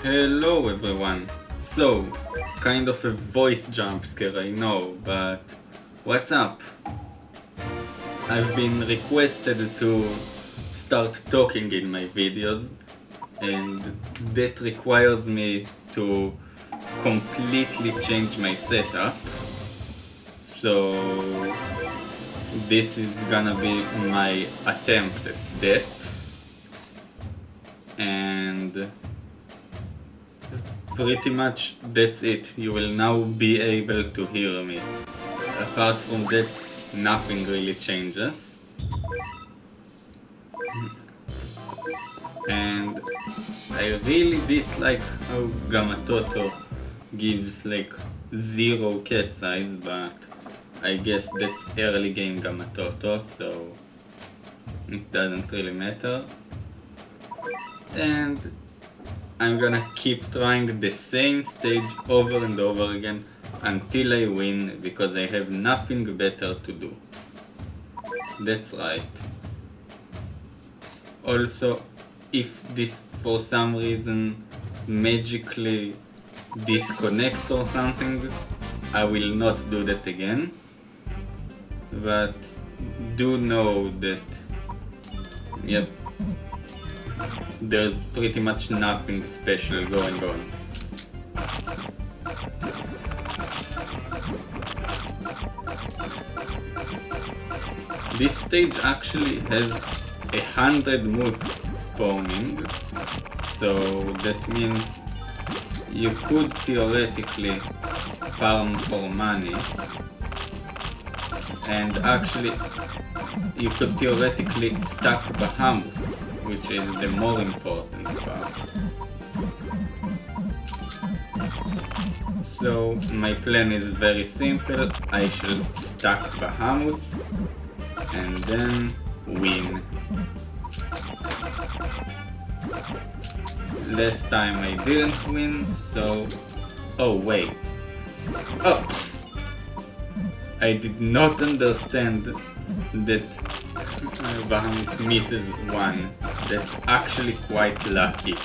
Hello everyone. So, kind of a voice jump scare, I know, but what's up? I've been requested to start talking in my videos, and that requires me to completely change my setup. So, this is gonna be my attempt at that. And pretty much that's it. You will now be able to hear me. Apart from that, nothing really changes. And I really dislike how Gamatoto gives like 0 cat size, but I guess that's early game Gamatoto, so it doesn't really matter. And I'm gonna keep trying the same stage over and over again until I win, because I have nothing better to do. That's right. Also, if this for some reason magically disconnects or something, I will not do that again. But do know that, yep, there's pretty much nothing special going on. This stage actually has 100 moods spawning, so that means you could theoretically farm for money, and actually you could theoretically stack bahamuts, which is the more important part. So my plan is very simple. I shall stack bahamuts and then win. Last time I didn't win, so... Oh wait. Oh! I did not understand that Bahamut misses one. That's actually quite lucky.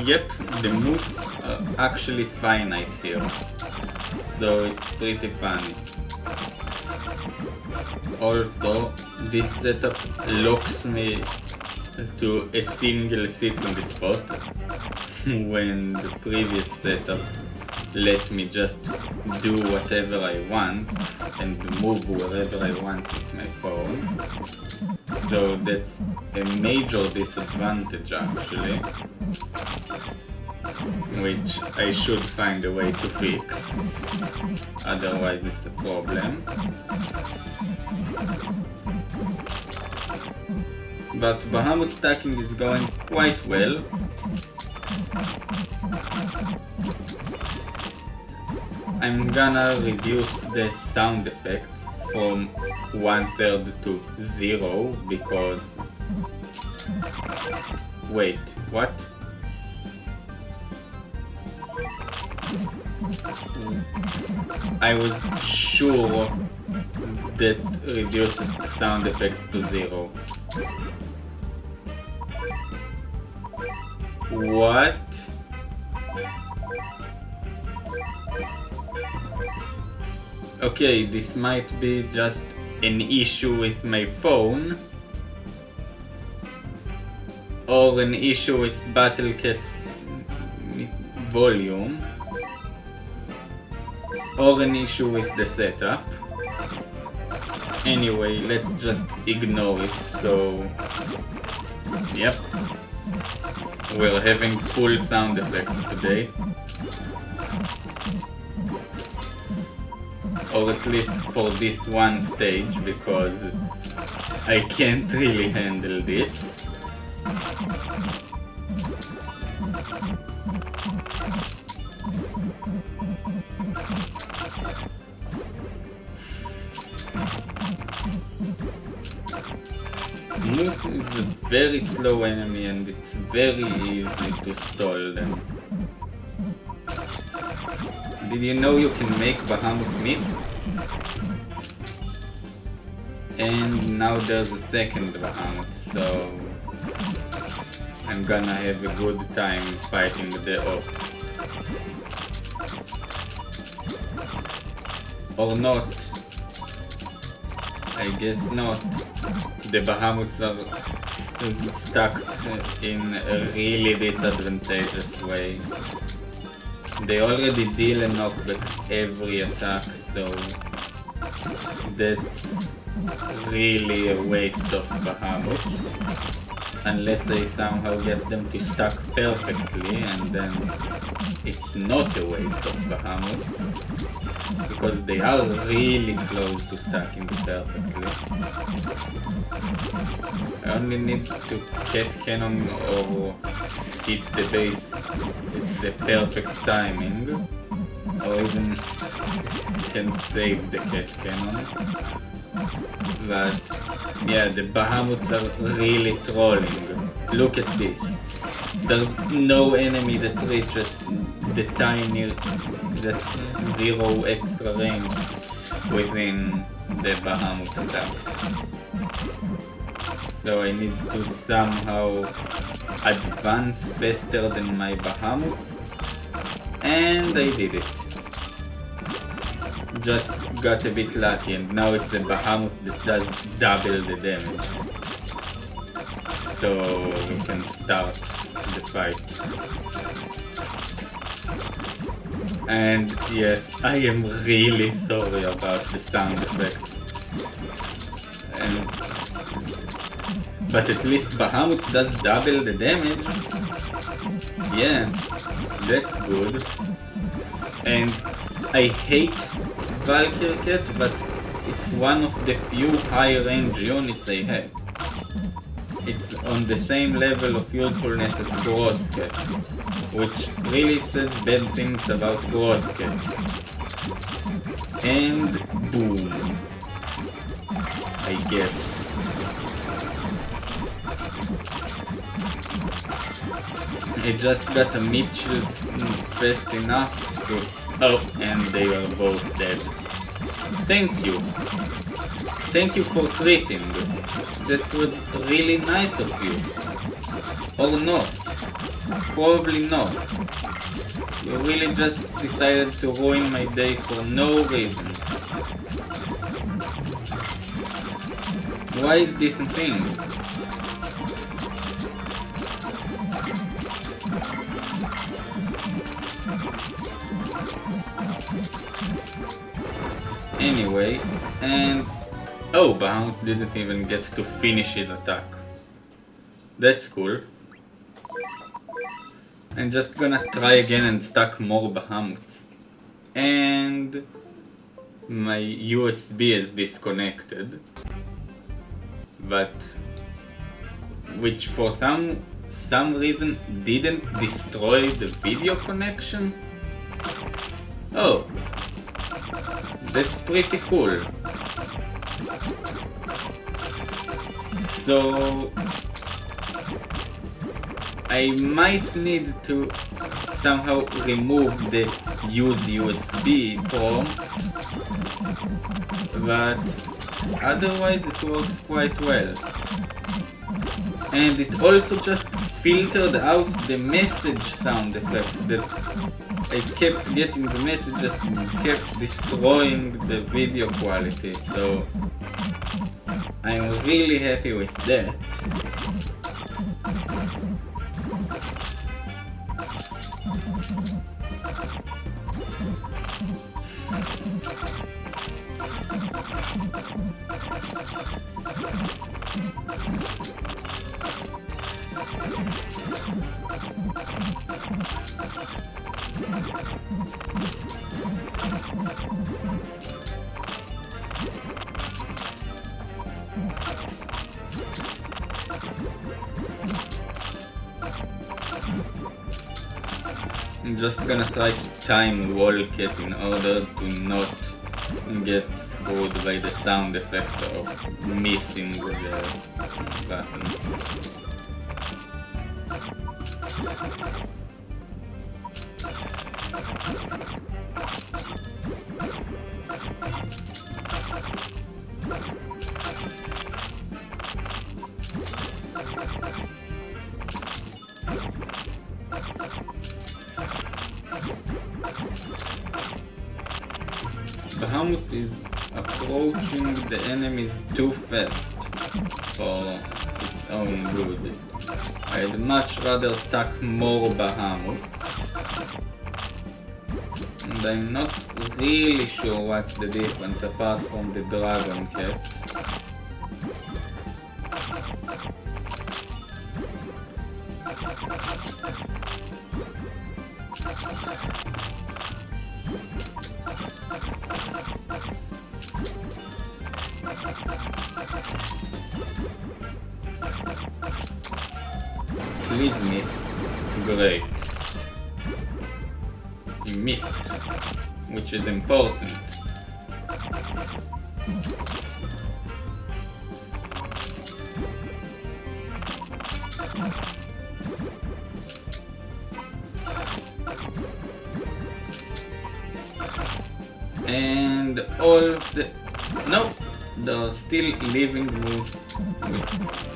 Yep, the moves are actually finite here, so it's pretty funny. Also, this setup locks me to a single sit on the spot, when the previous setup let me just do whatever I want and move wherever I want with my phone. So that's a major disadvantage actually, which I should find a way to fix, otherwise it's a problem. But Bahamut stacking is going quite well. I'm gonna reduce the sound effects from 1/3 to 0 because... Wait, what? I was sure that reduces the sound effects to 0. What? Okay, this might be just an issue with my phone, or an issue with Battlecat's volume, or an issue with the setup. Anyway, let's just ignore it. So, yep, we're having full sound effects today. Or at least for this one stage, because I can't really handle this. Desync is a very slow enemy and it's very easy to stall them. Did you know you can make Bahamut miss? And now there's a second Bahamut, so I'm gonna have a good time fighting the osts. Or not. I guess not. The Bahamuts are stuck in a really disadvantageous way. They already deal a knockback every attack, so that's really a waste of Bahamuts. Unless I somehow get them to stack perfectly, and then it's not a waste of Bahamuts. Because they are really close to stacking perfectly. I only need to cat cannon or hit the base with the perfect timing, or even can save the cat cannon. But yeah, the Bahamuts are really trolling. Look at this. There's no enemy that reaches the tiny, that 0 extra range within the Bahamut attacks. So I need to somehow advance faster than my Bahamuts, and I did it. Just got a bit lucky, and now it's a Bahamut that does double the damage. So we can start the fight. And yes, I am really sorry about the sound effects. But at least Bahamut does double the damage. Yeah, that's good. And I hate Valkyrie Cat, but it's one of the few high-range units I have. It's on the same level of usefulness as crazed Cat, which really says bad things about crazed Cat. And boom. I guess. I just got a meat shield fast enough to... Oh, and they are both dead. Thank you. Thank you for critting. That was really nice of you. Or not. Probably not. You really just decided to ruin my day for no reason. Why is this a thing? Anyway, and... Oh, Bahamut didn't even get to finish his attack. That's cool. I'm just gonna try again and stack more Bahamuts. And... my USB is disconnected. But... which for some reason didn't destroy the video connection? Oh. That's pretty cool. So I might need to somehow remove the use USB prompt, but otherwise it works quite well. And it also just filtered out the message sound effect that I kept getting the messages and kept destroying the video quality, so I'm really happy with that. I'm just gonna try to time Wallcat in order to not get screwed by the sound effect of missing the button. Bahamut is approaching the enemies too fast for its own good. I'd much rather stack more bahamuts. And I'm not really sure what's the difference apart from the dragon cat. Please miss. Great. You missed, which is important. And all of the... No! There are still living roots,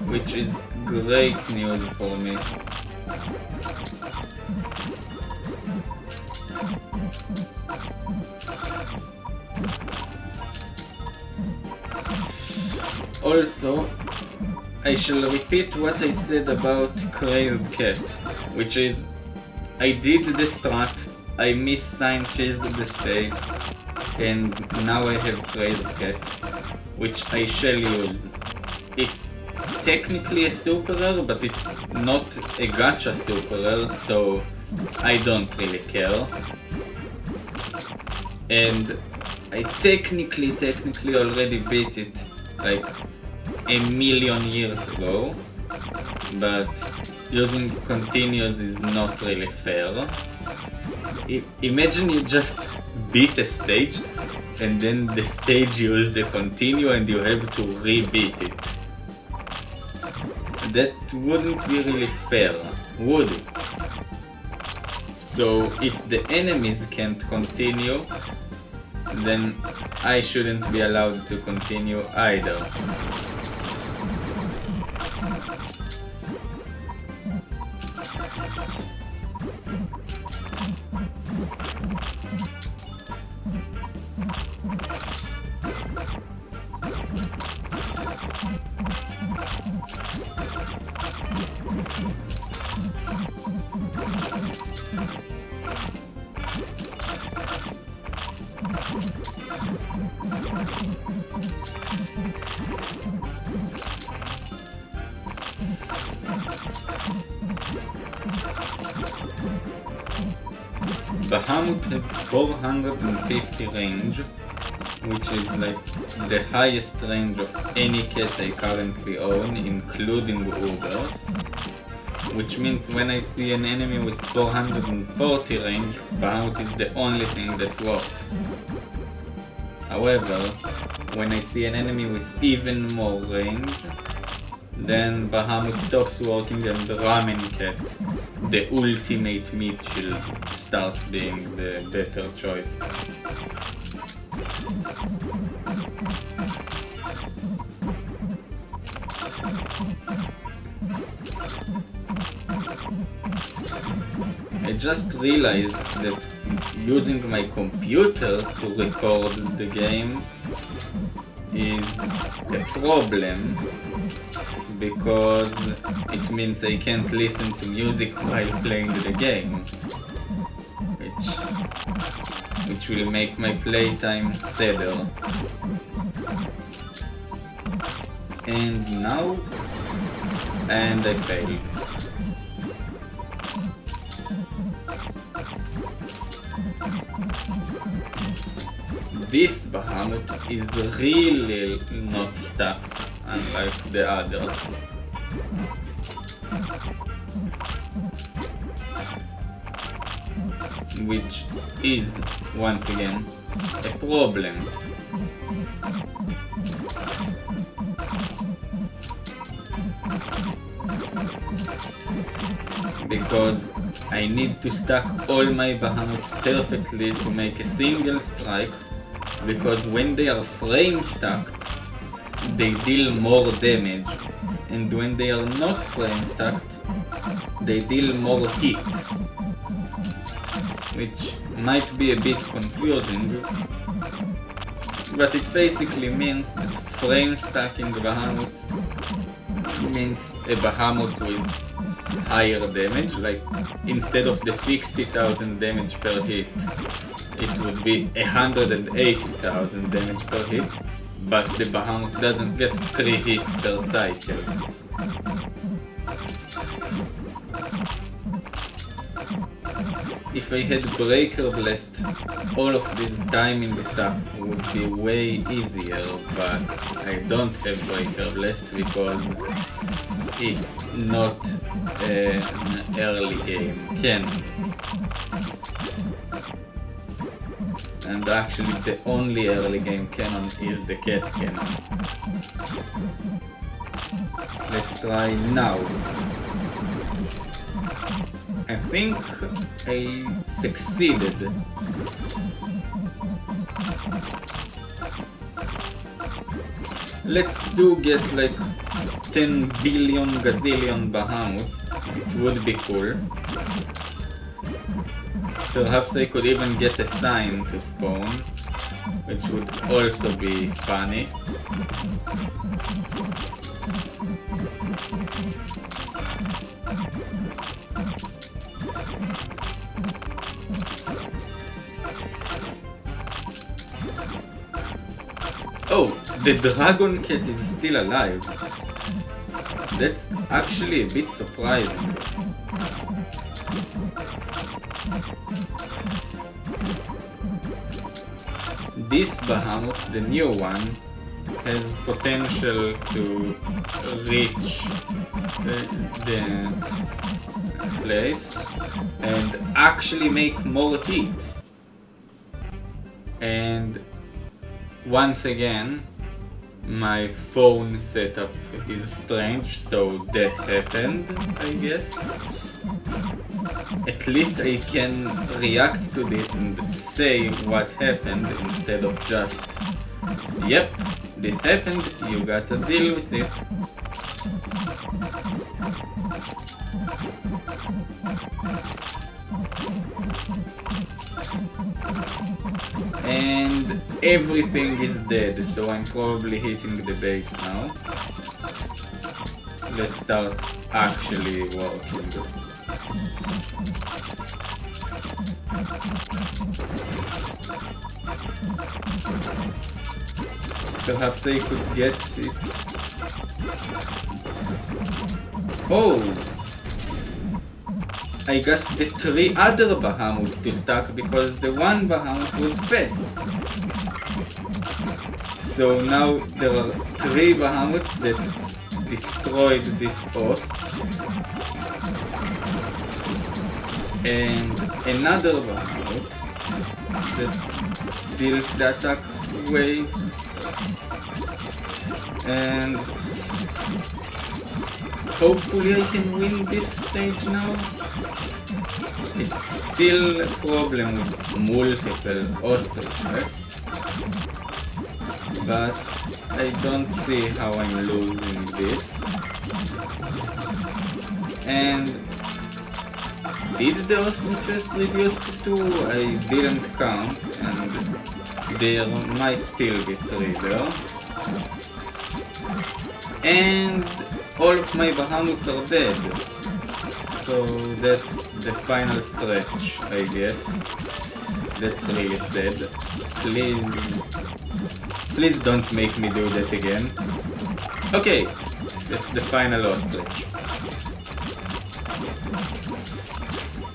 which is great news for me. Also, I shall repeat what I said about crazed cat, which is I did the strat, I mis-synced the stage, and now I have crazed cat, which I shall use. It's technically a super rare, but it's not a gacha super rare, so I don't really care. And I technically already beat it like a million years ago, but using continues is not really fair. Imagine you just beat a stage and then the stage used the continue and you have to rebeat it. That wouldn't be really fair, would it? So if the enemies can't continue, then I shouldn't be allowed to continue either. Bahamut has 450 range, which is like the highest range of any cat I currently own, including Ubers. Which means when I see an enemy with 440 range, Bahamut is the only thing that works. However, when I see an enemy with even more range, then Bahamut stops working and Ramen Cat, the ultimate meat shield, starts being the better choice. I just realized that using my computer to record the game is a problem, because it means I can't listen to music while playing the game, which will make my playtime sadder. And I failed. This Bahamut is really not stacked, unlike the others. Which is, once again, a problem. because I need to stack all my bahamuts perfectly to make a single strike, because when they are frame stacked, they deal more damage, and when they are not frame stacked, they deal more hits, which might be a bit confusing, but it basically means that frame stacking bahamuts means a bahamut with higher damage, like instead of the 60,000 damage per hit, it would be 180,000 damage per hit, but the bahamut doesn't get 3 hits per cycle. If I had Breaker Blast, all of this timing stuff would be way easier, but I don't have Breaker Blast because it's not an early game cannon. And actually the only early game cannon is the cat cannon. Let's try now. I think I succeeded. Let's do get like 10 billion gazillion bahamuts. It would be cool. Perhaps I could even get a sign to spawn, which would also be funny. Oh, the dragon cat is still alive. That's actually a bit surprising. This bahamut, the new one, has potential to reach that place and actually make more hits. And once again, my phone setup is strange, so that happened, I guess. At least I can react to this and say what happened instead of just, yep, this happened, you gotta deal with it. And everything is dead, so I'm probably hitting the base now. Let's start actually working. Perhaps I could get it. Oh! I got the 3 other bahamuts to stack because the one bahamut was fast. So now there are 3 bahamuts that destroyed this ost. And another bahamut that deals the attack wave. And hopefully I can win this stage now. It's still a problem with multiple ostriches, but I don't see how I'm losing this. And did the ostriches reduce to 2? I didn't count, and there might still be 3 there. And all of my bahamuts are dead. So that's the final stretch, I guess. That's really sad. Please don't make me do that again. Okay, that's the final ostrich.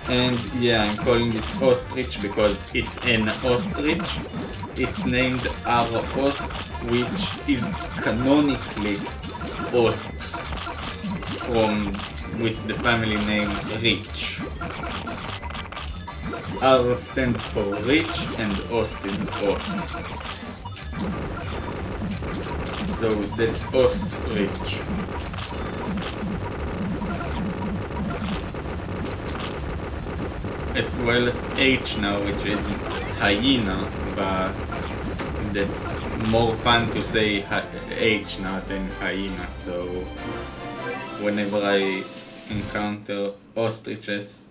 And yeah, I'm calling it ostrich because it's an ostrich. It's named our ost, which is canonically ost with the family name Rich. R stands for rich and ost is ost. So that's ost rich. as well as H now, which is hyena, but that's more fun to say H now than hyena, so whenever I encounter ostriches,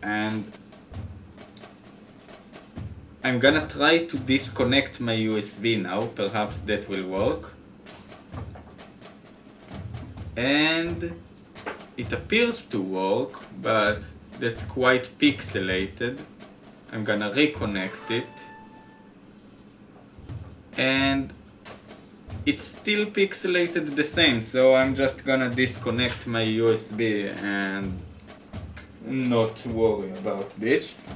and I'm gonna try to disconnect my USB now, perhaps that will work. And it appears to work, but that's quite pixelated. I'm gonna reconnect it. And it's still pixelated the same, so I'm just gonna disconnect my USB and not worry about this.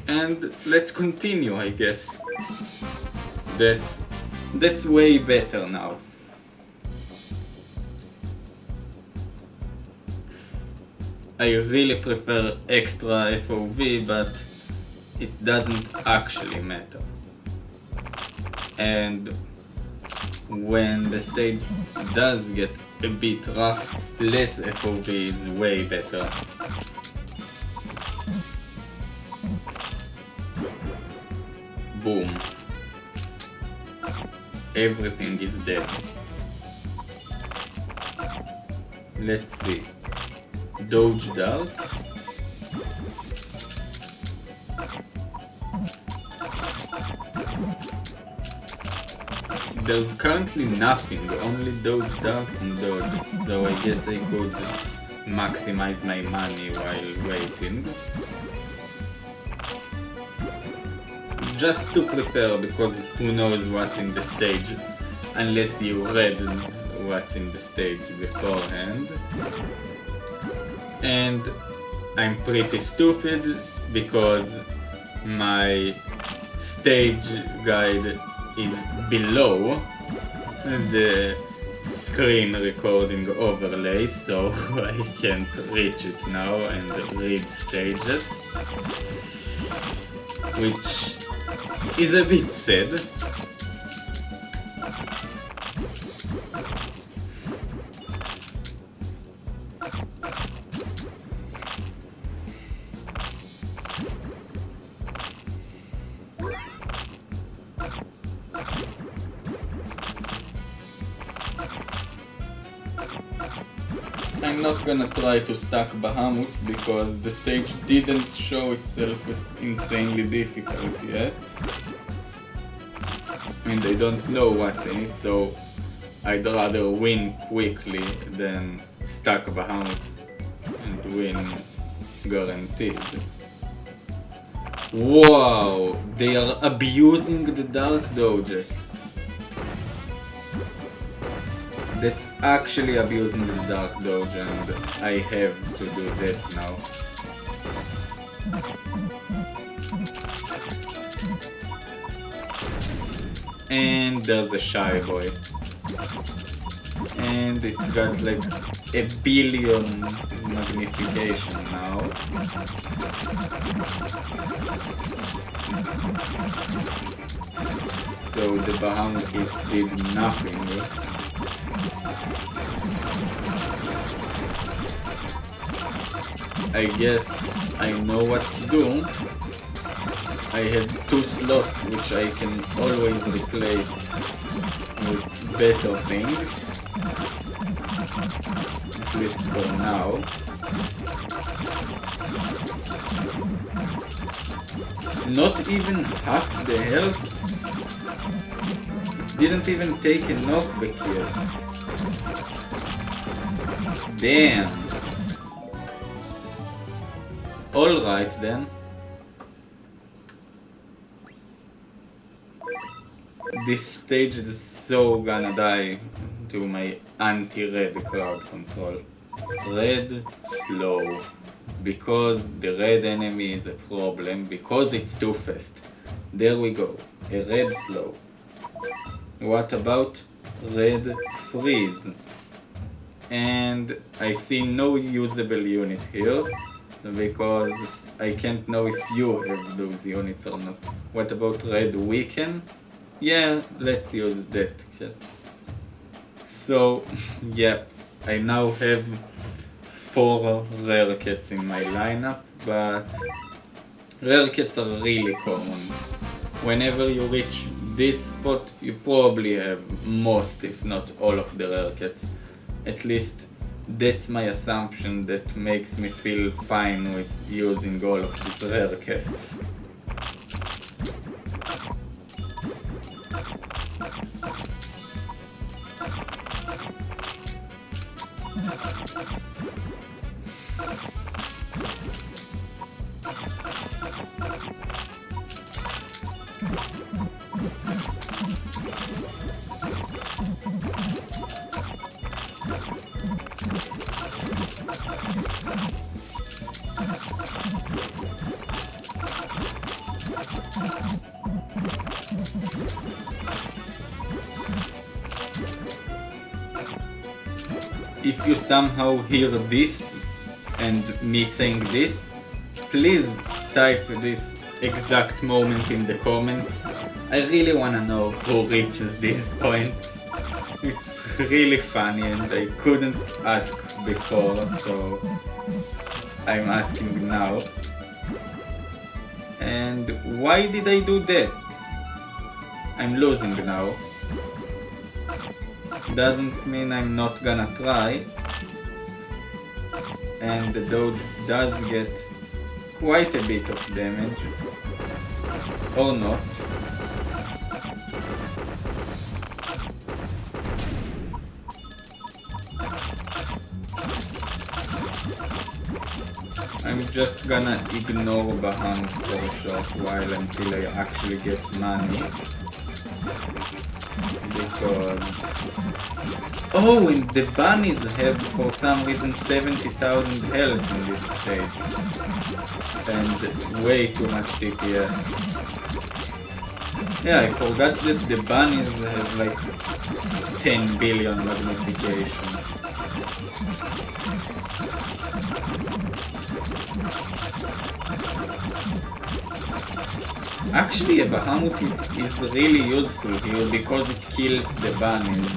And let's continue, I guess. That's way better now. I really prefer extra FOV, but it doesn't actually matter. And when the stage does get a bit rough, less FOV is way better. Boom. Everything is dead. Let's see. Dodge darks. There's currently nothing, only dodge darks and dodges, so I guess I could maximize my money while waiting. Just to prepare, because who knows what's in the stage, unless you read what's in the stage beforehand. And I'm pretty stupid because my stage guide is below the screen recording overlay, so I can't reach it now and read stages, which is a bit sad. I'm not gonna try to stack bahamuts because the stage didn't show itself as insanely difficult yet. And I don't know what's in it, so I'd rather win quickly than stack bahamuts and win guaranteed. Wow! They are abusing the dark dodges. That's actually abusing the dark dodge, and I have to do that now. And there's a shy boy. And it's got like a billion magnification now. So the Bahamut hit did nothing. I guess I know what to do. I have 2 slots which I can always replace with better things, at least for now. Not even half the health? Didn't even take a knockback yet. Damn. Alright then. This stage is so gonna die to my anti-red crowd control. Red slow. Because the red enemy is a problem, because it's too fast. There we go. A red slow. What about red freeze? And I see no usable unit here, because I can't know if you have those units or not. What about red weaken? Yeah, let's use that. So, yeah, I now have 4 rare cats in my lineup, but rare cats are really common. Whenever you reach this spot, you probably have most, if not all, of the rare cats. At least that's my assumption. That makes me feel fine with using all of these rare cats. If you somehow hear this and me saying this, please type this exact moment in the comments. I really wanna know who reaches these points. It's really funny and I couldn't ask before, so I'm asking now. And why did I do that? I'm losing now. Doesn't mean I'm not gonna try. And the dodge does get quite a bit of damage. Or not. I'm just gonna ignore Bahamut for a short while until I actually get money. Because... oh, and the bunnies have for some reason 70,000 health in this stage. And way too much DPS. Yeah, I forgot that the bunnies have like 10 billion magnification. Actually, a Bahamut is really useful here because it kills the bunnies,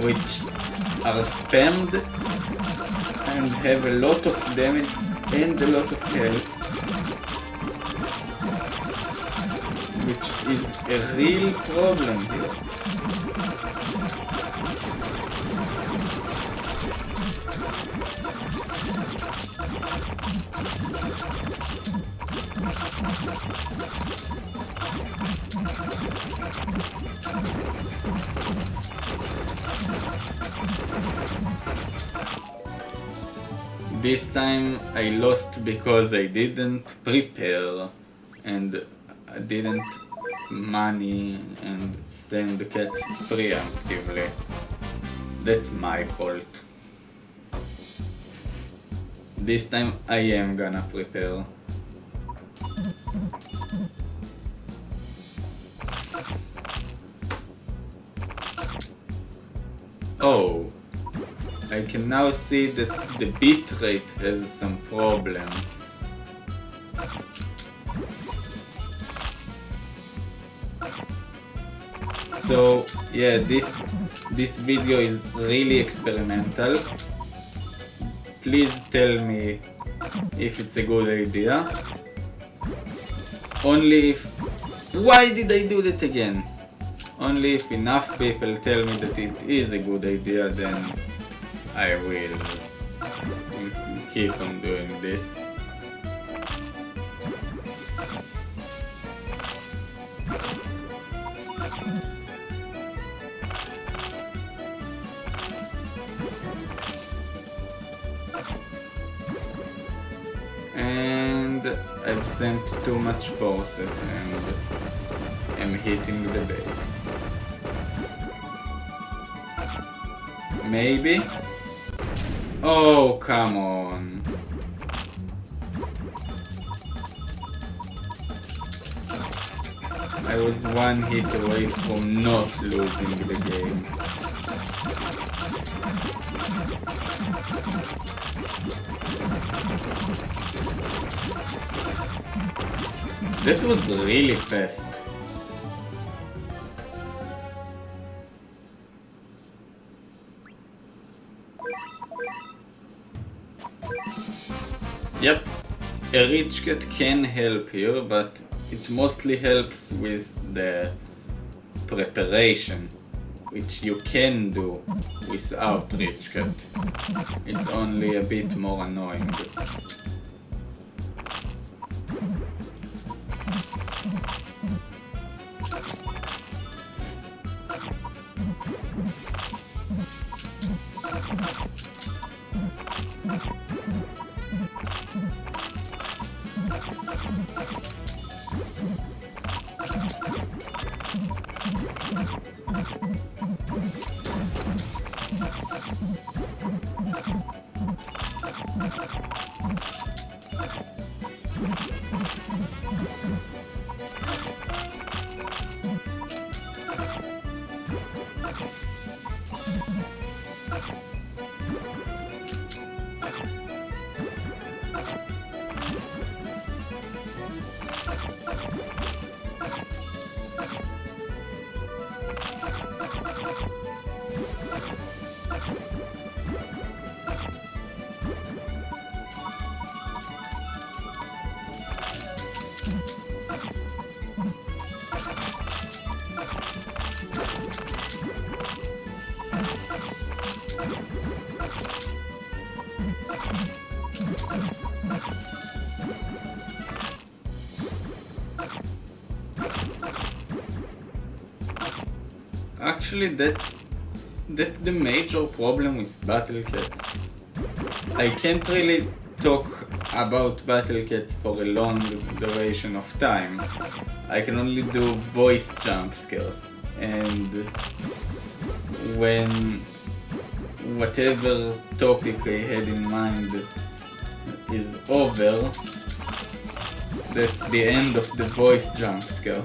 which are spammed and have a lot of damage and a lot of health, which is a real problem here. This time I lost because I didn't prepare and I didn't money and send the cats preemptively. That's my fault. This time I am gonna prepare. Oh, I can now see that the bitrate has some problems. So yeah, this video is really experimental. Please tell me if it's a good idea. Only if... why did I do that again? Only if enough people tell me that it is a good idea, then I will keep on doing this. And I've sent too much forces and am hitting the base. Maybe? Oh, come on. I was one hit away from not losing the game. That was really fast. Yep, a rich cat can help here, but it mostly helps with the preparation, which you can do without rich cat. It's only a bit more annoying. Actually, that's the major problem with battle cats. I can't really talk about battle cats for a long duration of time. I can only do voice jump scares, and when whatever topic I had in mind is over, that's the end of the voice jump scare.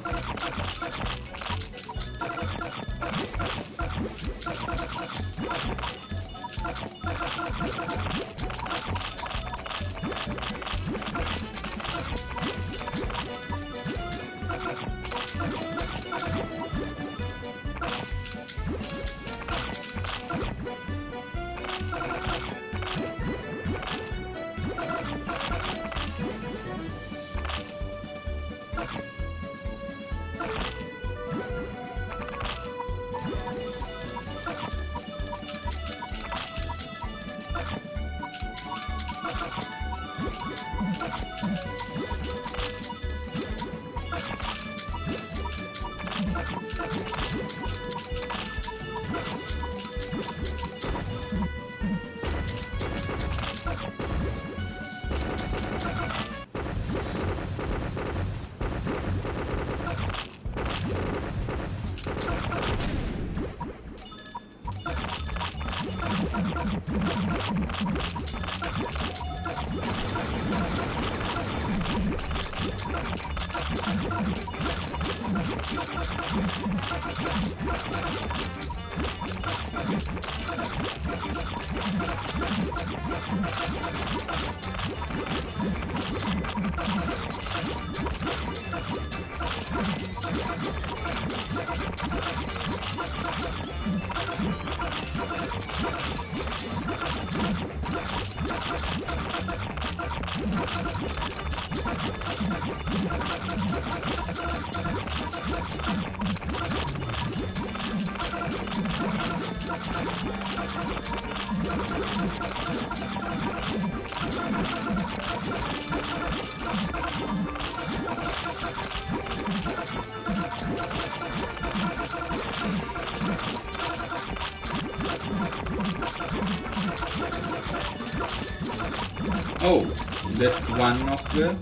Oh, that's one knockback.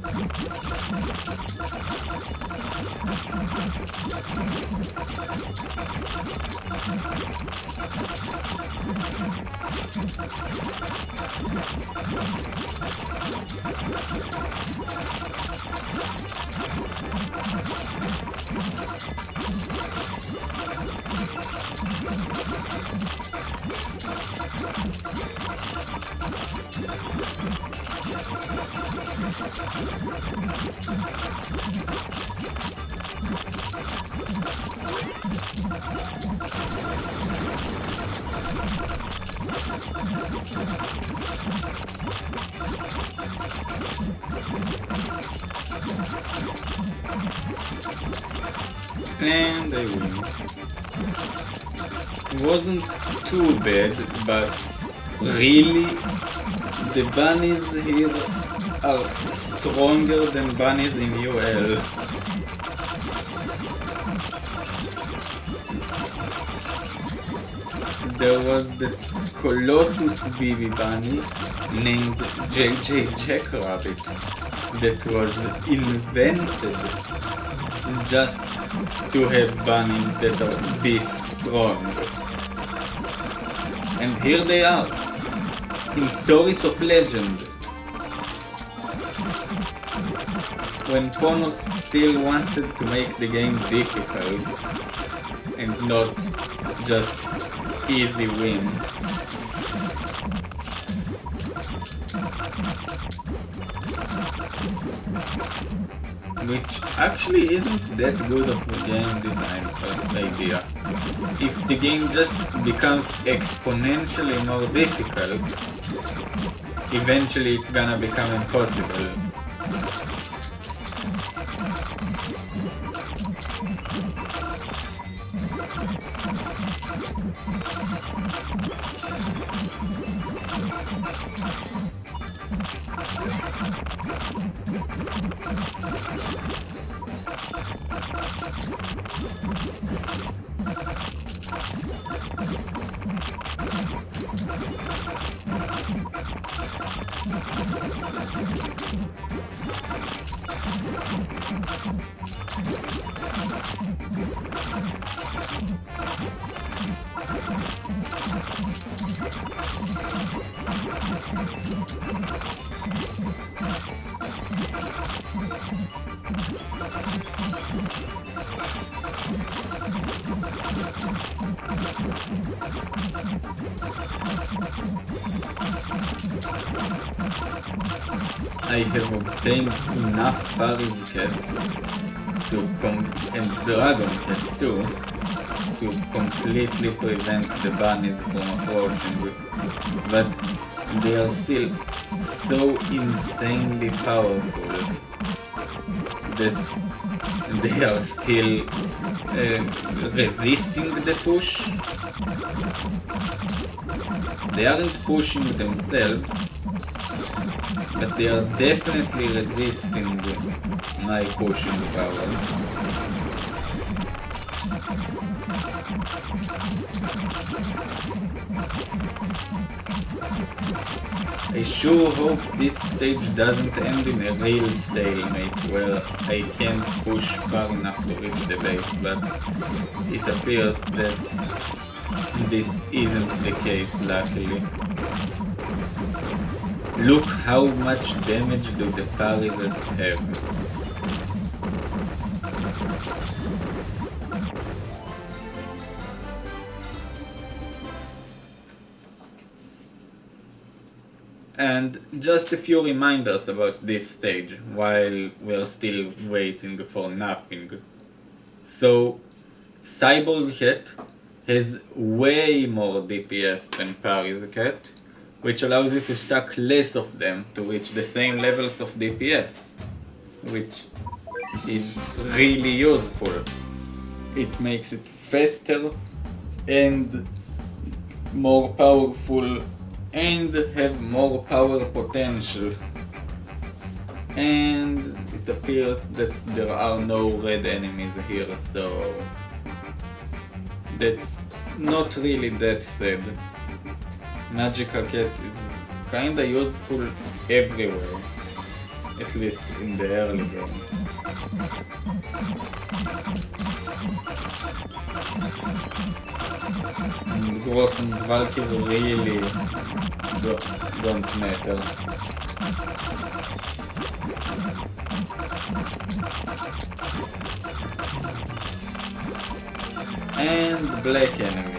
And I win. Wasn't too bad, but really, the bunnies here are stronger than bunnies in UL. There was the Colossus BB bunny named JJ Jackrabbit that was invented just to have bunnies that are this strong. And here they are, in Stories of Legend, when Ponos still wanted to make the game difficult and not just easy wins. Which actually isn't that good of a game design idea. If the game just becomes exponentially more difficult, eventually it's gonna become impossible. I have obtained enough Paris cats and dragon cats too to completely prevent the bunnies from approaching, but they are still so insanely powerful that they are still resisting the push. They aren't pushing themselves, but they are definitely resisting my pushing power. I sure hope this stage doesn't end in a real stalemate where I can't push far enough to reach the base, but it appears that this isn't the case, luckily. Look how much damage do the Parises have. And just a few reminders about this stage while we're still waiting for nothing. So, Cyborg Cat has way more DPS than Paris Cat, which allows you to stack less of them to reach the same levels of DPS, which is really useful. It makes it faster and more powerful and have more power potential. And it appears that there are no red enemies here, so that's not really that sad. Magical Cat is kinda useful everywhere, at least in the early game. And Gross and Valkyrie really don't matter. And black enemies.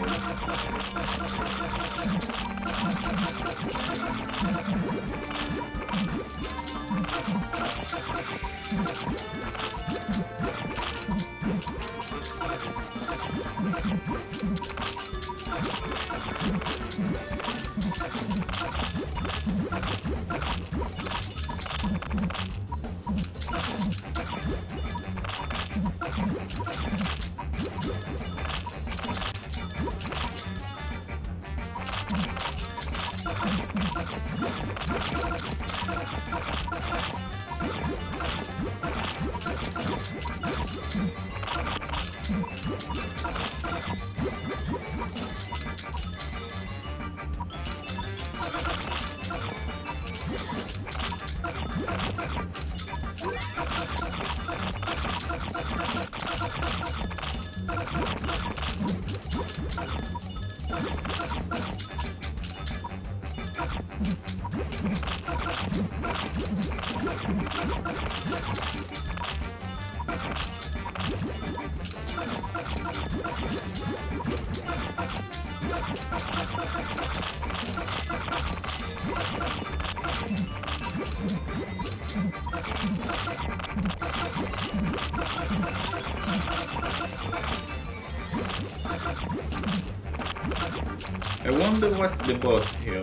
wonder what's the boss here.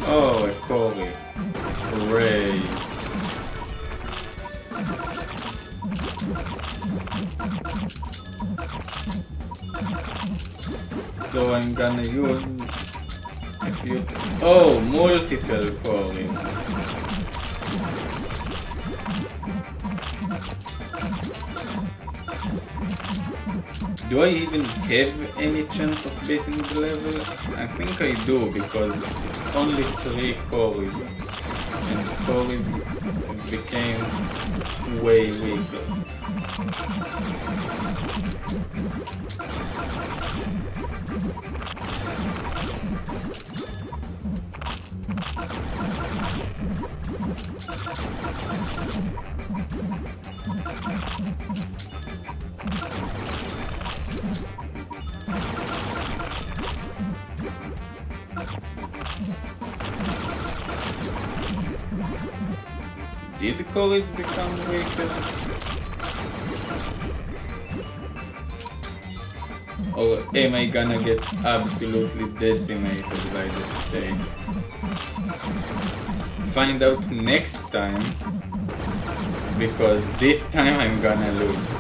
Oh, a Cory. Hooray. So I'm gonna use a few... Oh, multiple Cories. Do I even have any chance of beating the level? I think I do, because it's only 3 Cories, and Cories became way weaker. Did the Cories become weaker? Or am I gonna get absolutely decimated by this stage? Find out next time, because this time I'm gonna lose.